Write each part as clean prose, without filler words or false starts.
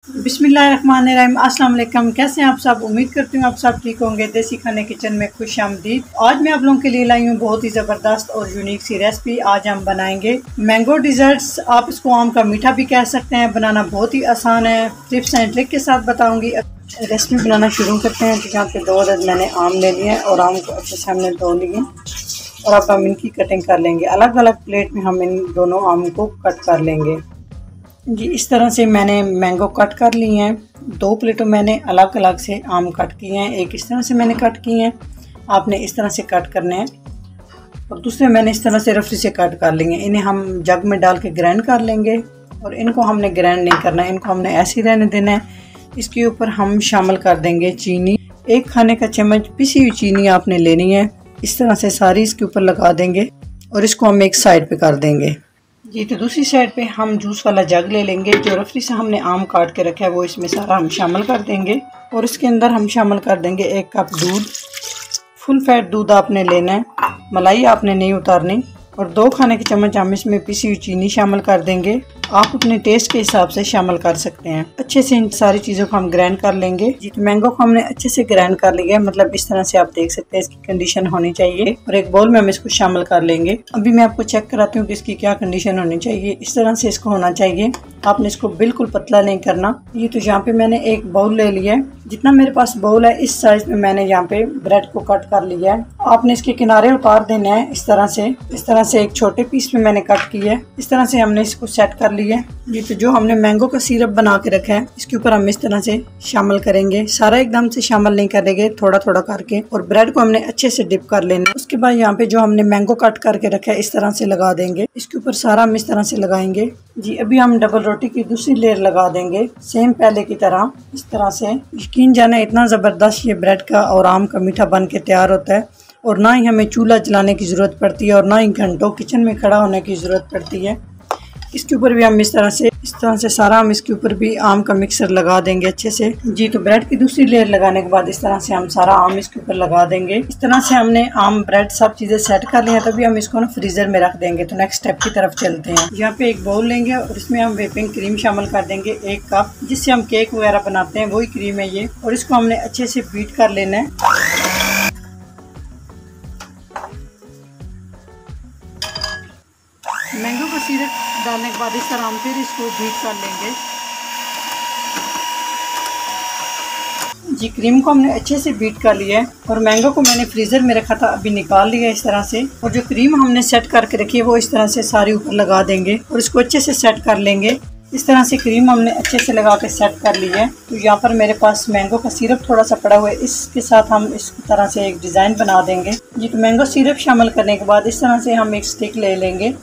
बिस्मिल्लाहिर्रहमानिर्रहीम। अस्सलाम वालेकुम। कैसे हैं आप सब? उम्मीद करती हूँ आप सब ठीक होंगे। देसी खाने किचन में खुश आमदीद। आज मैं आप लोगों के लिए लाई हूँ बहुत ही ज़बरदस्त और यूनिक सी रेसिपी। आज हम बनाएंगे मैंगो डिज़र्ट्स। आप इसको आम का मीठा भी कह सकते हैं। बनाना बहुत ही आसान है, टिप्स एंड ट्रिक के साथ बताऊँगी। रेसिपी बनाना शुरू करते हैं। तो यहाँ पे 2 अदद मैंने आम ले लिए हैं और आम को अच्छे से हमने धो लिए और अब हम इनकी कटिंग कर लेंगे। अलग अलग प्लेट में हम इन दोनों आम को कट कर लेंगे। जी, इस तरह से मैंने मैंगो कट कर लिए हैं। 2 प्लेटों मैंने अलग अलग से आम कट किए हैं। एक इस तरह से मैंने कट किए हैं, आपने इस तरह से कट करने हैं, और दूसरे मैंने इस तरह से रफली से कट कर लेंगे। इन्हें हम जग में डाल के ग्राइंड कर लेंगे और इनको हमने ग्राइंड नहीं करना है, इनको हमने ऐसे ही रहने देना है। इसके ऊपर हम शामिल कर देंगे चीनी। 1 खाने का चम्मच पिसी हुई चीनी आपने लेनी है। इस तरह से सारी इसके ऊपर लगा देंगे और इसको हम एक साइड पे कर देंगे। जी, तो दूसरी साइड पे हम जूस वाला जग ले लेंगे। जो रफली से हमने आम काट के रखा है वो इसमें सारा हम शामिल कर देंगे और इसके अंदर हम शामिल कर देंगे 1 कप दूध। फुल फैट दूध आपने लेना है, मलाई आपने नहीं उतारनी। और 2 खाने के चम्मच हम इसमें पिसी हुई चीनी शामिल कर देंगे। आप अपने टेस्ट के हिसाब से शामिल कर सकते हैं। अच्छे से इन सारी चीज़ों को हम ग्राइंड कर लेंगे। जी, तो मैंगो को हमने अच्छे से ग्राइंड कर लिया है, मतलब इस तरह से आप देख सकते हैं इसकी कंडीशन होनी चाहिए। और एक बाउल में हम इसको शामिल कर लेंगे। अभी मैं आपको चेक कराती हूँ कि इसकी क्या कंडीशन होनी चाहिए। इस तरह से इसको होना चाहिए, आपने इसको बिल्कुल पतला नहीं करना। ये तो यहाँ पे मैंने एक बाउल ले लिया है, जितना मेरे पास बाउल है इस साइज में मैंने यहाँ पे ब्रेड को कट कर लिया है। आपने इसके किनारे उतार देना है इस तरह से एक छोटे पीस में मैंने कट किया है। इस तरह से हमने इसको सेट कर लिया है। ये तो जो हमने मैंगो का सिरप बना के रखा है इसके ऊपर हम इस तरह से शामिल करेंगे। सारा एकदम से शामिल नहीं करेंगे, थोड़ा थोड़ा करके। और ब्रेड को हमने अच्छे से डिप कर लेना है। उसके बाद यहाँ पे जो हमने मैंगो कट करके रखा है इस तरह से लगा देंगे। इसके ऊपर सारा हम इस तरह से लगाएंगे। जी, अभी हम डबल रोटी की दूसरी लेयर लगा देंगे सेम पहले की तरह। इस तरह से यकीन जाने इतना ज़बरदस्त ये ब्रेड का और आम का मीठा बन के तैयार होता है। और ना ही हमें चूल्हा जलाने की ज़रूरत पड़ती है और ना ही घंटों किचन में खड़ा होने की ज़रूरत पड़ती है। इसके ऊपर भी हम इस तरह से सारा हम इसके ऊपर भी आम का मिक्सर लगा देंगे अच्छे से। जी, तो ब्रेड की दूसरी लेयर लगाने के बाद इस तरह से हम सारा आम इसके ऊपर लगा देंगे। इस तरह से हमने आम ब्रेड सब चीज़ें सेट कर ली हैं। तभी हम इसको ना फ्रीजर में रख देंगे। तो नेक्स्ट स्टेप की तरफ चलते हैं। यहाँ पे एक बाउल लेंगे और इसमें हम व्हिपिंग क्रीम शामिल कर देंगे 1 कप, जिससे हम केक वगैरह बनाते हैं वही क्रीम है ये। और इसको हमने अच्छे से बीट कर लेना है। मैंगो का सिरप डालने के बाद इस तरह हम फिर इसको बीट कर लेंगे। जी, क्रीम को हमने अच्छे से बीट कर लिया है और मैंगो को मैंने फ्रीज़र में रखा था, अभी निकाल लिया इस तरह से। और जो क्रीम हमने सेट करके रखी है वो इस तरह से सारी ऊपर लगा देंगे और इसको अच्छे से सेट कर लेंगे। इस तरह से क्रीम हमने अच्छे से लगा के सेट कर ली है। तो यहाँ पर मेरे पास मैंगो का सिरप थोड़ा सा पड़ा हुआ है, इसके साथ हम इस तरह से एक डिज़ाइन बना देंगे। जी, तो मैंगो सिरप शामिल करने के बाद इस तरह से हम एक स्टिक ले लेंगे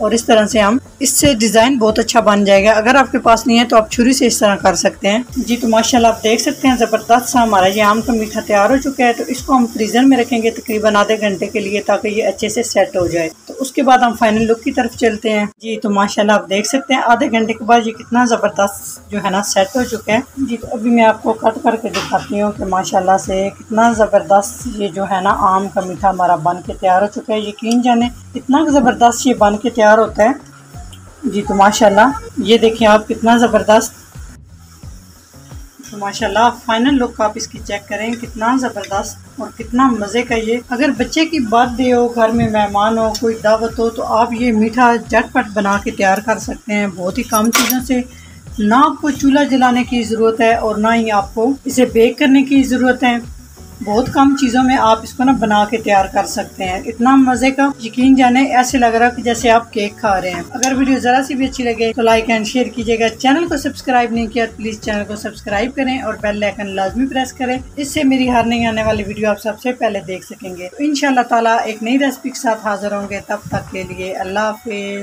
और इस तरह से हम इससे डिज़ाइन बहुत अच्छा बन जाएगा। अगर आपके पास नहीं है तो आप छुरी से इस तरह कर सकते हैं। जी, तो माशाल्लाह आप देख सकते हैं ज़बरदस्त सा हमारा ये आम का मीठा तैयार हो चुका है। तो इसको हम फ्रीज़र में रखेंगे तकरीबन आधे घंटे के लिए, ताकि ये अच्छे से सेट हो जाए। तो उसके बाद हम फाइनल लुक की तरफ चलते हैं। जी, तो माशाल्लाह आप देख सकते हैं आधे घंटे के बाद ये कितना ज़बरदस्त जो है ना सेट हो चुका है। जी, तो अभी मैं आपको कट करके दिखाती हूँ कि माशाल्लाह से कितना ज़बरदस्त ये जो है ना आम का मीठा हमारा बन के तैयार हो चुका है। यकीन जाने इतना ज़बरदस्त ये बन के तैयार होता है। जी, तो माशाल्लाह ये देखिए आप कितना ज़बरदस्त। तो माशाल्लाह फाइनल लुक आप इसकी चेक करें, कितना ज़बरदस्त और कितना मज़े का ये। अगर बच्चे की बर्थडे हो, घर में मेहमान हो, कोई दावत हो, तो आप ये मीठा झटपट बना के तैयार कर सकते हैं बहुत ही कम चीज़ों से। ना आपको चूल्हा जलाने की ज़रूरत है और ना ही आपको इसे बेक करने की ज़रूरत है। बहुत कम चीज़ों में आप इसको ना बना के तैयार कर सकते हैं। इतना मज़े का, यकीन जाने ऐसे लग रहा है कि जैसे आप केक खा रहे हैं। अगर वीडियो ज़रा सी भी अच्छी लगे तो लाइक एंड शेयर कीजिएगा। चैनल को सब्सक्राइब नहीं किया तो प्लीज़ चैनल को सब्सक्राइब करें और बेल आइकन लाजमी प्रेस करें। इससे मेरी हर नई आने वाली वीडियो आप सबसे पहले देख सकेंगे। तो इंशाअल्लाह ताला एक नई रेसिपी के साथ हाजिर होंगे। तब तक के लिए अल्लाह हाफिज़।